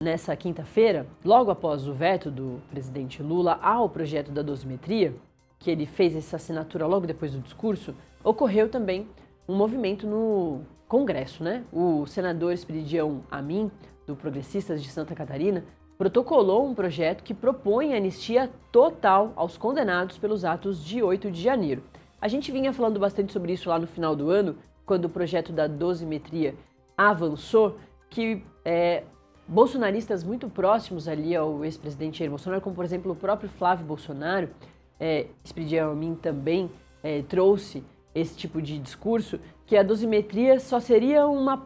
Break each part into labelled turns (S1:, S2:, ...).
S1: nessa quinta-feira, logo após o veto do presidente Lula ao projeto da dosimetria, que ele fez essa assinatura logo depois do discurso, ocorreu também um movimento no Congresso, né? O senador Esperidião Amin, do Progressistas de Santa Catarina, protocolou um projeto que propõe anistia total aos condenados pelos atos de 8 de janeiro. A gente vinha falando bastante sobre isso lá no final do ano, quando o projeto da dosimetria avançou, que bolsonaristas muito próximos ali ao ex-presidente Jair Bolsonaro, como por exemplo o próprio Flávio Bolsonaro, Esperidião Amin também trouxe esse tipo de discurso, que a dosimetria só seria uma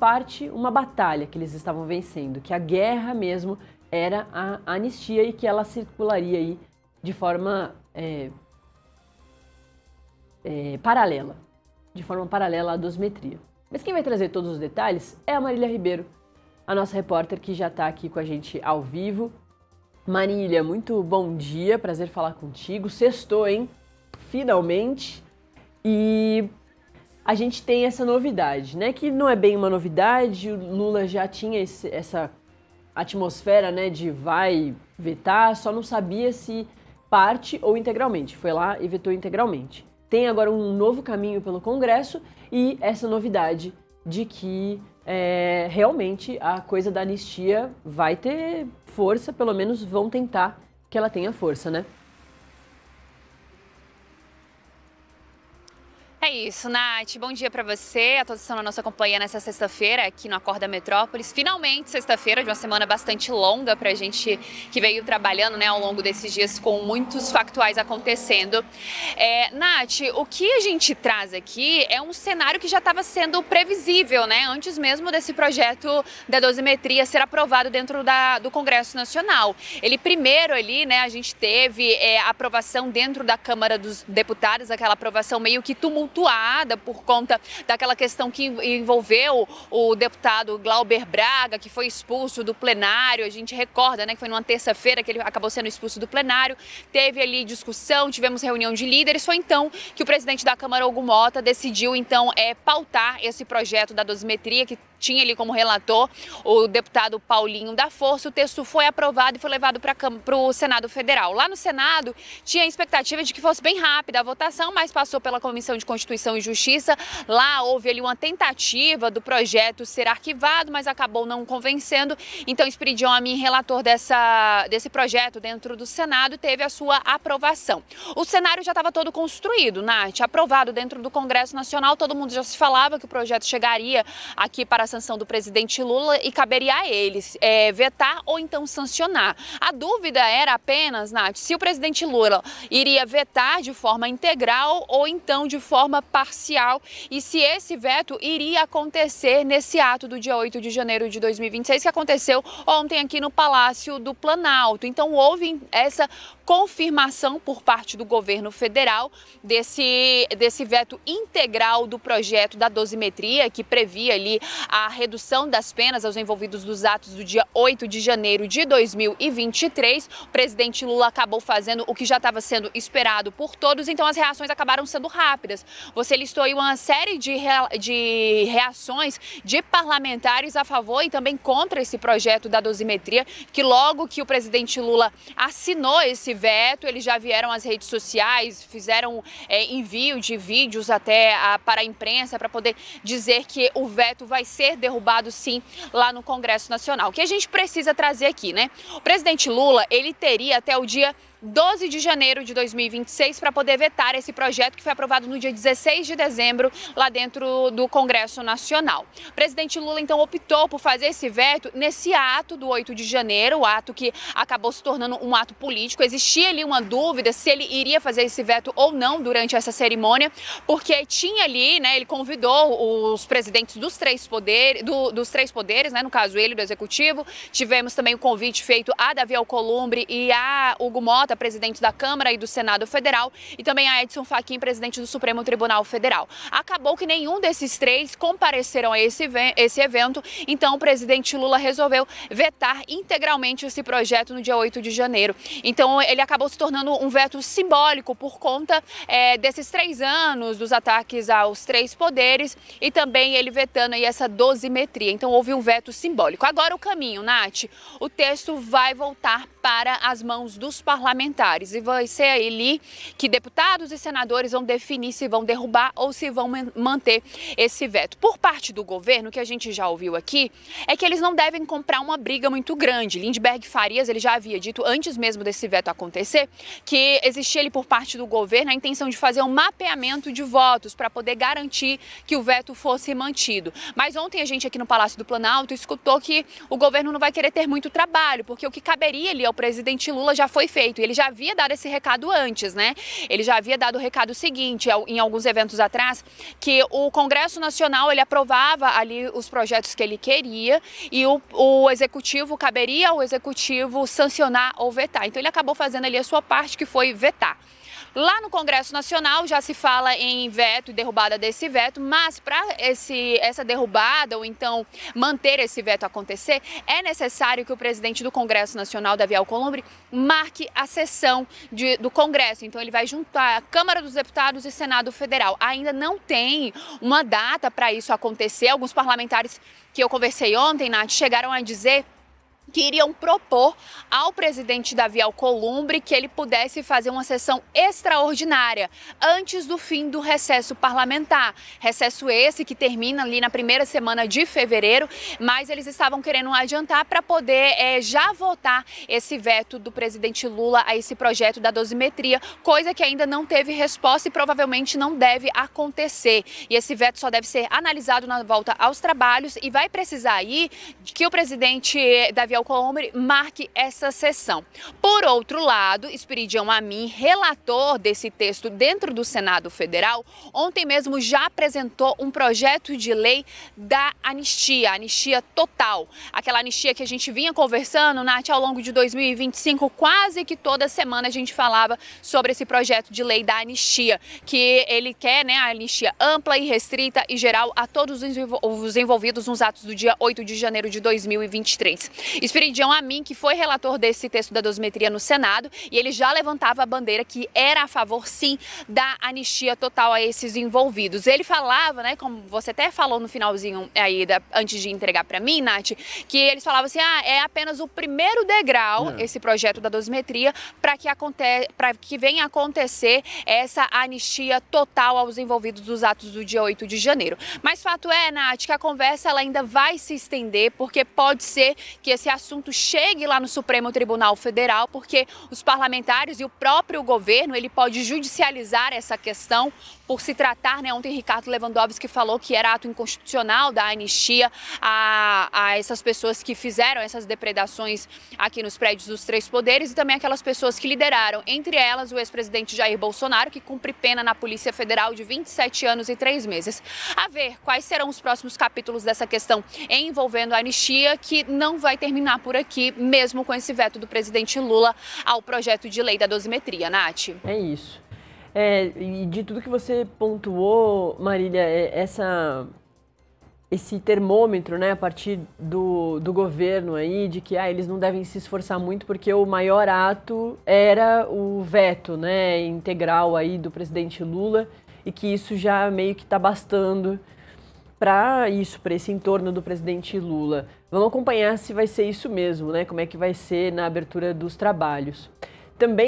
S1: batalha que eles estavam vencendo, que a guerra mesmo era a anistia e que ela circularia aí de forma paralela à dosimetria. Mas quem vai trazer todos os detalhes é a Marília Ribeiro, a nossa repórter que já está aqui com a gente ao vivo. Marília, muito bom dia, prazer falar contigo. Sextou, hein? Finalmente. E a gente tem essa novidade, né? Que não é bem uma novidade, o Lula já tinha essa atmosfera, né, de vai vetar, só não sabia se parte ou integralmente. Foi lá e vetou integralmente. Tem agora um novo caminho pelo Congresso e essa novidade de que realmente a coisa da anistia vai ter força, pelo menos vão tentar que ela tenha força, né?
S2: É isso, Nath. Bom dia para você, a todos que estão na nossa companhia nessa sexta-feira aqui no Acorda Metrópolis. Finalmente, sexta-feira de uma semana bastante longa para a gente que veio trabalhando, né, ao longo desses dias com muitos factuais acontecendo. Nath, o que a gente traz aqui é um cenário que já estava sendo previsível, né, antes mesmo desse projeto da dosimetria ser aprovado dentro do Congresso Nacional. Ele primeiro ali, né, a gente teve a aprovação dentro da Câmara dos Deputados, aquela aprovação meio que tumultuada por conta daquela questão que envolveu o deputado Glauber Braga, que foi expulso do plenário. A gente recorda, né, que foi numa terça-feira que ele acabou sendo expulso do plenário. Teve ali discussão, tivemos reunião de líderes. Foi então que o presidente da Câmara, Hugo Motta, decidiu então pautar esse projeto da dosimetria, que tinha ali como relator o deputado Paulinho da Força. O texto foi aprovado e foi levado para o Senado Federal. Lá no Senado, tinha a expectativa de que fosse bem rápida a votação, mas passou pela Comissão de Constituição e Justiça. Lá houve ali uma tentativa do projeto ser arquivado, mas acabou não convencendo. Então, Esperidião Amin, relator desse projeto dentro do Senado, teve a sua aprovação. O cenário já estava todo construído, Nath, aprovado dentro do Congresso Nacional. Todo mundo já se falava que o projeto chegaria aqui para a sanção do presidente Lula e caberia a eles vetar ou então sancionar. A dúvida era apenas, Nath, se o presidente Lula iria vetar de forma integral ou então de forma parcial e se esse veto iria acontecer nesse ato do dia 8 de janeiro de 2026, que aconteceu ontem aqui no Palácio do Planalto. Então houve essa confirmação por parte do governo federal desse veto integral do projeto da dosimetria, que previa ali a redução das penas aos envolvidos dos atos do dia 8 de janeiro de 2023. O presidente Lula acabou fazendo o que já estava sendo esperado por todos, então as reações acabaram sendo rápidas. Você listou aí uma série de reações de parlamentares a favor e também contra esse projeto da dosimetria, que logo que o presidente Lula assinou esse veto, eles já vieram às redes sociais, fizeram envio de vídeos até para a imprensa para poder dizer que o veto vai ser derrubado sim lá no Congresso Nacional. O que a gente precisa trazer aqui, né? O presidente Lula, ele teria até o dia 12 de janeiro de 2026 para poder vetar esse projeto que foi aprovado no dia 16 de dezembro lá dentro do Congresso Nacional. O presidente Lula então optou por fazer esse veto nesse ato do 8 de janeiro, o ato que acabou se tornando um ato político. Existia ali uma dúvida se ele iria fazer esse veto ou não durante essa cerimônia, porque tinha ali, né, ele convidou os presidentes dos três poderes, né, no caso ele do Executivo. Tivemos também o convite feito a Davi Alcolumbre e a Hugo Motta Mota, presidente da Câmara e do Senado Federal, e também a Edson Fachin, presidente do Supremo Tribunal Federal. Acabou que nenhum desses três compareceram a esse evento, então o presidente Lula resolveu vetar integralmente esse projeto no dia 8 de janeiro. Então ele acabou se tornando um veto simbólico por conta desses 3 anos dos ataques aos 3 poderes e também ele vetando aí essa dosimetria. Então houve um veto simbólico. Agora o caminho, Nath, o texto vai voltar para as mãos dos parlamentares e vai ser ali que deputados e senadores vão definir se vão derrubar ou se vão manter esse veto. Por parte do governo, que a gente já ouviu aqui, é que eles não devem comprar uma briga muito grande. Lindbergh Farias, ele já havia dito antes mesmo desse veto acontecer, que existia ali por parte do governo a intenção de fazer um mapeamento de votos para poder garantir que o veto fosse mantido. Mas ontem a gente aqui no Palácio do Planalto escutou que o governo não vai querer ter muito trabalho, porque o que caberia ali ao presidente Lula já foi feito. Ele já havia dado esse recado antes, né? Ele já havia dado o recado seguinte, em alguns eventos atrás, que o Congresso Nacional, ele aprovava ali os projetos que ele queria e o Executivo, caberia ao Executivo sancionar ou vetar. Então ele acabou fazendo ali a sua parte, que foi vetar. Lá no Congresso Nacional já se fala em veto e derrubada desse veto, mas para essa derrubada ou então manter esse veto acontecer, é necessário que o presidente do Congresso Nacional, Davi Alcolumbre, marque a sessão do Congresso. Então ele vai juntar a Câmara dos Deputados e Senado Federal. Ainda não tem uma data para isso acontecer. Alguns parlamentares que eu conversei ontem, Nath, chegaram a dizer que iriam propor ao presidente Davi Alcolumbre que ele pudesse fazer uma sessão extraordinária antes do fim do recesso parlamentar. Recesso esse que termina ali na primeira semana de fevereiro, mas eles estavam querendo adiantar para poder já votar esse veto do presidente Lula a esse projeto da dosimetria, coisa que ainda não teve resposta e provavelmente não deve acontecer. E esse veto só deve ser analisado na volta aos trabalhos e vai precisar aí de que o presidente Davi Alcolumbre marque essa sessão. Por outro lado, Esperidião Amin, relator desse texto dentro do Senado Federal, ontem mesmo já apresentou um projeto de lei da anistia total. Aquela anistia que a gente vinha conversando, Nath, ao longo de 2025, quase que toda semana a gente falava sobre esse projeto de lei da anistia, que ele quer, né, a anistia ampla e restrita e geral a todos os envolvidos nos atos do dia 8 de janeiro de 2023. Esperidião Amin, que foi relator desse texto da dosimetria no Senado, e ele já levantava a bandeira que era a favor, sim, da anistia total a esses envolvidos. Ele falava, né, como você até falou no finalzinho aí, antes de entregar para mim, Nath, que eles falavam assim, é apenas o primeiro degrau, esse projeto da dosimetria, para que venha a acontecer essa anistia total aos envolvidos dos atos do dia 8 de janeiro. Mas fato é, Nath, que a conversa ela ainda vai se estender, porque pode ser que esse assunto chegue lá no Supremo Tribunal Federal, porque os parlamentares e o próprio governo, ele pode judicializar essa questão por se tratar, né, ontem Ricardo Lewandowski falou que era ato inconstitucional da anistia a essas pessoas que fizeram essas depredações aqui nos prédios dos 3 poderes e também aquelas pessoas que lideraram, entre elas o ex-presidente Jair Bolsonaro, que cumpre pena na Polícia Federal de 27 anos e 3 meses. A ver quais serão os próximos capítulos dessa questão envolvendo a anistia, que não vai terminar por aqui, mesmo com esse veto do presidente Lula ao projeto de lei da dosimetria. Nath?
S1: É isso. E de tudo que você pontuou, Marília, esse termômetro, né, a partir do governo aí, de que eles não devem se esforçar muito porque o maior ato era o veto, né, integral aí do presidente Lula e que isso já meio que está bastando para esse entorno do presidente Lula. Vamos acompanhar se vai ser isso mesmo, né, como é que vai ser na abertura dos trabalhos. Também